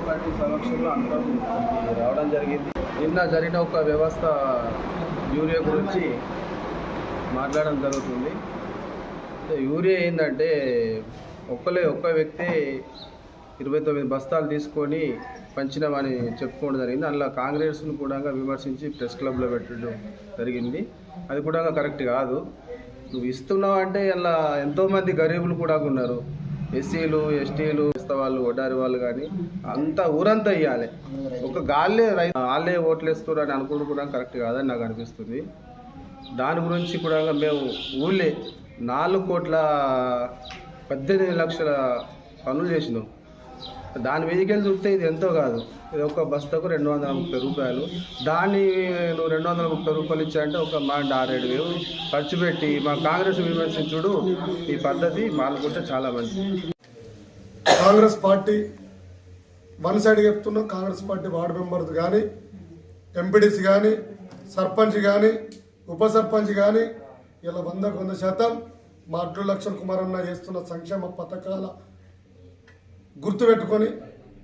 Party సమక్షంలో అందరం రావడం జరిగింది. నిన్న జరిగిన ఒక వ్యవస్థ యూరియా గురించి మాట్లాడడం జరుగుతుంది. యూరియా ఏంటంటే ఒక్క వ్యక్తి 29 బస్తాలు తీసుకొని పంచినామని చెప్పుకోవడం జరిగింది. అందులో కాంగ్రెస్ను కూడా విమర్శించి ప్రెస్ క్లబ్లో పెట్టడం జరిగింది. అది కూడా కరెక్ట్ కాదు. నువ్వు ఇస్తున్నావు అంటే ఇలా ఎంతోమంది గరీబులు కూడా ఉన్నారు. ఎస్సీలు, ఎస్టీలు, వాళ్ళు, వడ్డారి వాళ్ళు కానీ అంతా ఊరంతా ఇవ్వాలి. ఒక వాళ్ళే ఓట్లు వేస్తారు అని అనుకోవడం కూడా కరెక్ట్ కాదని నాకు అనిపిస్తుంది. దాని గురించి కూడా మేము ఊళ్ళే 4,18,00,000 పనులు చేసినాం. దాని వెహికల్ చూస్తే ఇది ఎంతో కాదు, ఇది ఒక బస్తాకు 230 రూపాయలు. దాన్ని నువ్వు 230 రూపాయలు ఇచ్చాయంటే ఒక మాట 6-7 ఖర్చు పెట్టి మా కాంగ్రెస్ విమర్శించుడు ఈ పద్ధతి మానుకుంటే చాలా మంచిది. కాంగ్రెస్ పార్టీ వన్ సైడ్ చెప్తున్నాం. కాంగ్రెస్ పార్టీ వార్డు మెంబర్స్ కానీ, ఎంపీడీసీ కానీ, సర్పంచ్ కానీ, ఉప సర్పంచ్ కానీ ఇలా 100% మా అడ్లు లక్ష్మణ్ కుమార్ అన్న చేస్తున్న సంక్షేమ పథకాల గుర్తుపెట్టుకొని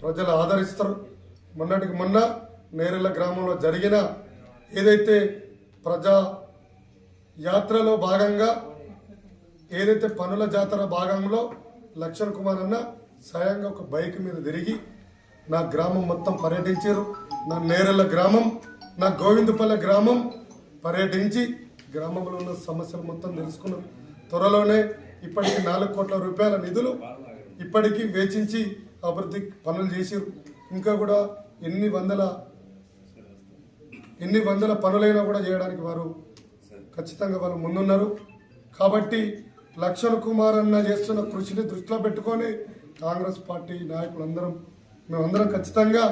ప్రజలు ఆదరిస్తారు. మొన్నటికి మొన్న నేరెళ్ళ గ్రామంలో జరిగిన ఏదైతే ప్రజా యాత్రలో భాగంగా ఏదైతే పనుల జాతర భాగంలో లక్ష్మణ్ కుమార్ అన్న స్వయంగా ఒక బైక్ మీద తిరిగి నా గ్రామం మొత్తం పర్యటించారు. నా నేరెళ్ళ గ్రామం, నా గోవిందపల్లె గ్రామం పర్యటించి గ్రామంలో ఉన్న సమస్యలు మొత్తం తెలుసుకున్నాం. త్వరలోనే ఇప్పటికి 4 కోట్ల రూపాయల నిధులు ఇప్పటికీ వేచించి అభివృద్ధి పనులు చేసారు. ఇంకా కూడా ఎన్ని వందల పనులైనా కూడా చేయడానికి వారు ఖచ్చితంగా వాళ్ళు ముందున్నారు. కాబట్టి లక్ష్మణ్ కుమార్ అన్న చేస్తున్న కృషిని దృష్టిలో పెట్టుకొని కాంగ్రెస్ పార్టీ మేమందరం ఖచ్చితంగా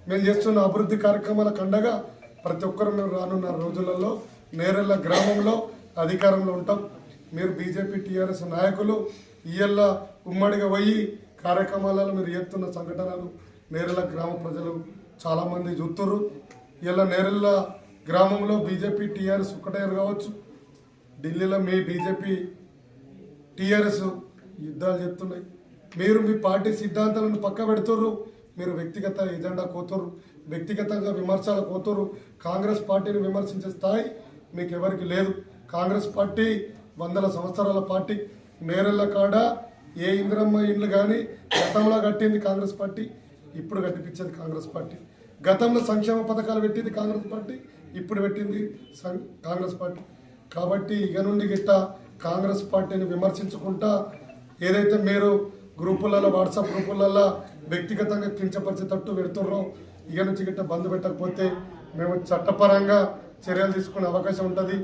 మేము చేస్తున్న అభివృద్ధి కార్యక్రమాలకు అండగా ప్రతి ఒక్కరు మేము రానున్న రోజులలో నేరెళ్ళ గ్రామంలో అధికారంలో ఉంటాం. మీరు బీజేపీ, టీఆర్ఎస్ నాయకులు ఇయ్యల్లా ఉమ్మడిగా పోయి కార్యక్రమాలలో మీరు చేస్తున్న సంఘటనలు నేరెళ్ళ గ్రామ ప్రజలు చాలామంది చూస్తున్నారు. ఇలా నేరెళ్ళ గ్రామంలో బీజేపీ, టీఆర్ఎస్ ఒకటేరు కావచ్చు. ఢిల్లీలో మీ బీజేపీ, టీఆర్ఎస్ యుద్ధాలు చెప్తున్నాయి. మీరు మీ పార్టీ సిద్ధాంతాలను పక్క పెడుతుర్రు. మీరు వ్యక్తిగత ఎజెండా కోతుర్రు, వ్యక్తిగతంగా విమర్శలు కోతుర్రు. కాంగ్రెస్ పార్టీని విమర్శించే స్థాయి మీకు ఎవరికి లేదు. కాంగ్రెస్ పార్టీ 100 సంవత్సరాల పార్టీ. నేరెళ్ళ కాడ ఏ ఇందిరమ్మ ఇండ్లు కానీ గతంలో కట్టింది కాంగ్రెస్ పార్టీ, ఇప్పుడు కట్టిపించేది కాంగ్రెస్ పార్టీ. గతంలో సంక్షేమ పథకాలు పెట్టింది కాంగ్రెస్ పార్టీ, ఇప్పుడు పెట్టింది కాంగ్రెస్ పార్టీ. కాబట్టి ఇక నుండి గిట్ట కాంగ్రెస్ పార్టీని విమర్శించుకుంటా ఏదైతే మీరు గ్రూపులలో, వాట్సాప్ గ్రూపులలో వ్యక్తిగతంగా కించపరిచేటట్టు పెడుతున్నారో ఇక నుంచి గిట్ట బంద్ పెట్టకపోతే మేము చట్టపరంగా చర్యలు తీసుకునే అవకాశం ఉంటుంది.